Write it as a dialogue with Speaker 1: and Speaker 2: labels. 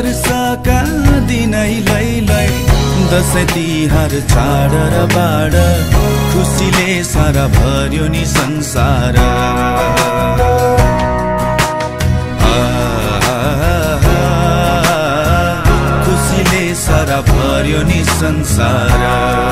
Speaker 1: वर्षका दिनै लै दसैँ तिहार चाड र बाड खुसीले सारा भर्यो नि संसार खुसीले सारा भर्यो नि संसार